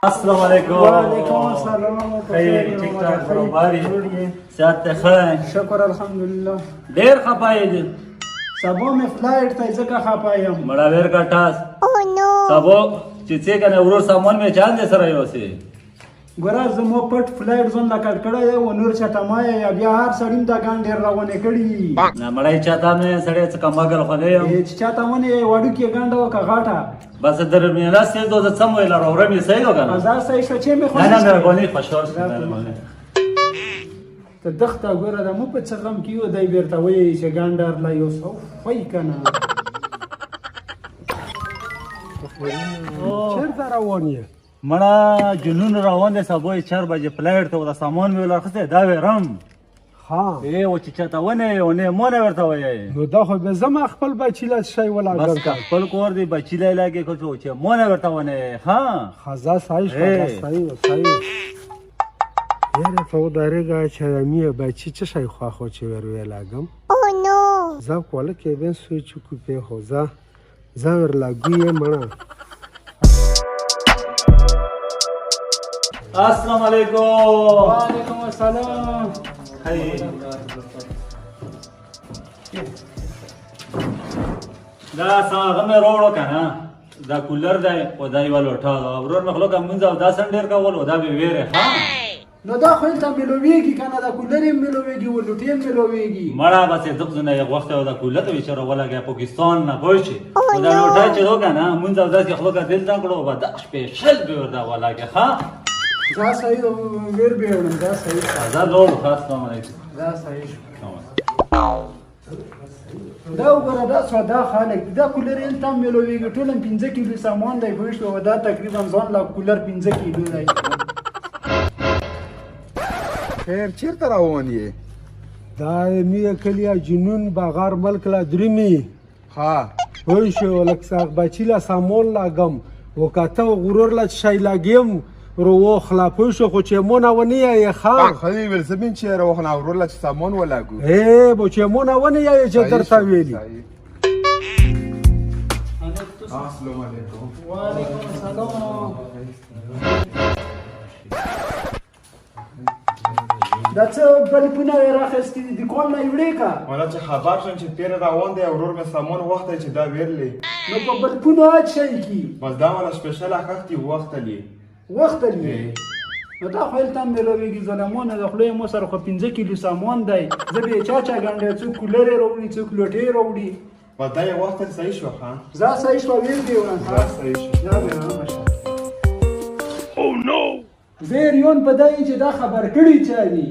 السلام علیکم. وعلیکم السلام. خیر ٹھیک ٹھاک بروباری سیادت خیر شکر الحمدلله. ډیر خپای دي سبا مې فلایټ ته ځکه خپه یم. مړه ور کا ټاس سبو چې څه کنه ورور سامان مې چان دې سره یوسي ګوره زمو پټ فلایټ ځون لا کټ کړه یو نور چټه ما یا بیا هر سړیم دا ګان ډیر راونه کړی نه مړای چاته مې سړی څه کماګل خو دی چې چاته ونه وړو کې ګانډه وکا غاټه بس در مې نه سې دوه سم ویل راوړم یې صحیح وګڼه ازار صحیح شو چې مې خو نه نه غونې خوشحال شه ته دخته ګوره د مو په څه غم کیو دای بیرته وایي چې ګانډار لا یو سو وای کنه چیرته روان یې مړه جنون روان دي سبو 4 بجې فلایټ ته د سامان مې ولرخته دا ویرم ها ای و چې چاته ونه ونه مونږ ورته وایي نو دا خو به زما خپل بچی لا شی ولا بس خپل کور دی بچی لا لاګي کو چې مونږ ورته ونه ها خزا صحیح صحیح یاره ته ودارېږه چې مې بچی څه شی خو چې ور ویلاګم او نو زه کوله کې بن سوچ کو په خوزا زور لاګي مړه. السلام علیکم. وعلیکم السلام. دا څنګه مې روړو کنه دا کولر دی او دا یو لوټا دا ورور مخلوق مونږ او دا سندر کول او دا به ویره ها نو دا خو ته ملويږي کنه دا کولر یې ملويږي او لوټین ملويږي مړه بس دغه نه یو وخت او دا کولر ته وچره ولاګه پاکستان نه پوښي او دا لوټا چې وګا نه مونږ او دا چې خلک دل تا کړو و دا سپیشل به وردا ولاګه ها دا صحیح ویر به ورن دا صحیح دا لوړ خاص السلام علیکم دا صحیح دا وګوره دا سودا خالق دا کولر یې تم ملويږي ټول 15 کیلو سامان دی پوښتو دا تقریبا ځان لا کولر 15 کیلو دی. خیر چیرته روان یې؟ دا مې کلیا جنون باغار ملک لا درمی ها وای شو لک ساق بچی لا سامان لاګم وکاته غرور لا شای لاګم رو خلاپو شو خو چې مونږ ونی یې ښا خلی ول زمين چې روخنا ورول چې سامان ولاګو اے بو چې مونږ ونی یې چې درته ویلی. السلام علیکم. وعلیکم السلام. دا څه بلپونه راخستې دي د کوم نه وړې کا ولا چې خبر شون چې پیر روان دی ورور مې سامان وخت چې دا ویرلې نو په بلپونه اچي کی بس دا ولا سپیشل اختی وخت لې وخت لې نو دا خو تم ملويږي ظلمونه د خلې مو سره خو 15 کیلو سامان دی زه به چا غنډه څو کولر وروړي څو لوټې وروړي په دا وخت صحیح شو ها زه صحیح شو ویل دی وران صحیح شو دا به ماشه او نو زیریون په دای چې دا خبر کړي چا دي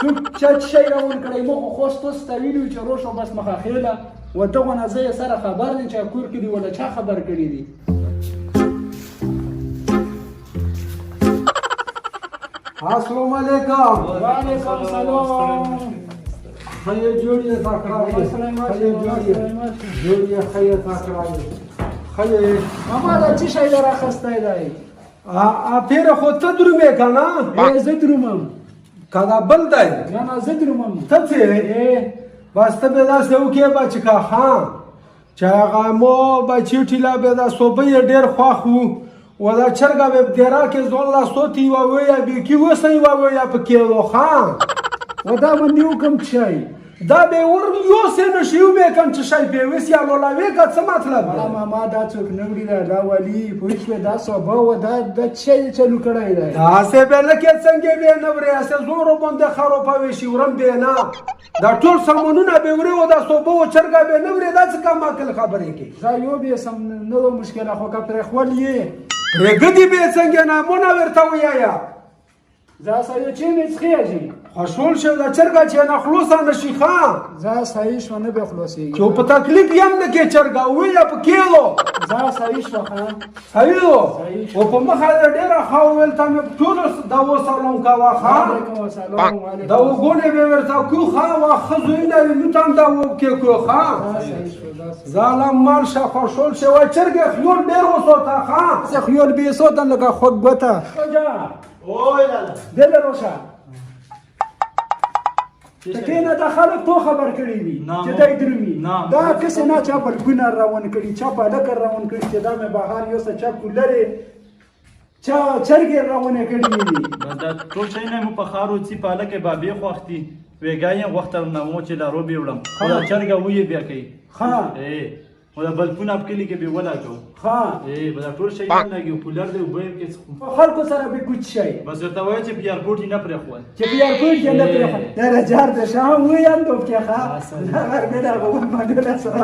څوک چا شي راون کړي مو خو خوستو ستویلو چې روشو بس مخه خېله ودغه نه زه سره خبر دي چې کور کې دی ولا چا خبر کړي دي. السلام علیکم. وعلیکم السلام. خیر جوړی تاکرای خیر جوړی خیر تاکرای خیر ماما دا چې شي راخستای دی ا پیر خو ته درومې کنه زه درومم کدا بل دی نه زه درومم ته څه بس ته به دا سو کې بچکا ها چاغه مو بچی ټیلا به دا صوبې ډیر خواخو ولا چرګه به دیرا کې ځول لا صوتي و ویا به کی وسې و ویا په کې ها ودا باندې وکم شي دا به ور یو سه نشیو به کم چې شي به وسیا ولا وی کا څه مطلب ما دا څوک نوړي دا ولی پوښتنه دا صوبه و دا د چي چلو کړای دی دا سه به لکه څنګه به نوړي اسه زور باندې خرو پوي شي ورم به نه دا ټول سمونونه به وری و دا صوبه و چرګه به نوړي دا څه کوم عقل خبرې کې دا یو به سم نو مشکله خو کا پر خولې رګدي به څنګه نه مونږ ورته ویایا زه سایه چې مې څخېږي خوشول شو دا چرګه چې نه خلاص نه شي خان زه صحیح شو نه به خلاصي چې په تکلیف یم نه کې چرګه ویلا په کېلو زه صحیح شو خان صحیح او په مخه ډېر خاول ته مې ټول دا وسلام کا واخا وعلیکم السلام دا وګونه به ورته کو خا واخ زوینه لټان دا وکې کو خا ظالم مال شا خوشول شو چرګه خيول ډېر وسوته خا زه خيول به سودن لګه خود بوته اوه لاله دل روشا تکینه دا خلک تو خبر کړی دي چې دای درمي دا کس نه چا په ګنار روان کړي چا په لکر روان کړي چې دا مې بهار یو څه چا کولره چرګې راونه کړي دي بس دا ټول شی نه مو په خارو څی پاله کې بابې خوختي وېګای وخت نه مو چې لا روبي وړم خو دا چرګه وې بیا کوي ها او دا بلپونه په کلی کې به ولا کو ها بس دا ټول شی نه لګي کولر دی وبې کې خلکو سره به کوچ شي بس ته وای چې پیار پورټ نه پرې خو چې پیار پورټ نه پرې خو دا رجار د شاه وې اندو کې ښا دا ګډه غو باندې سره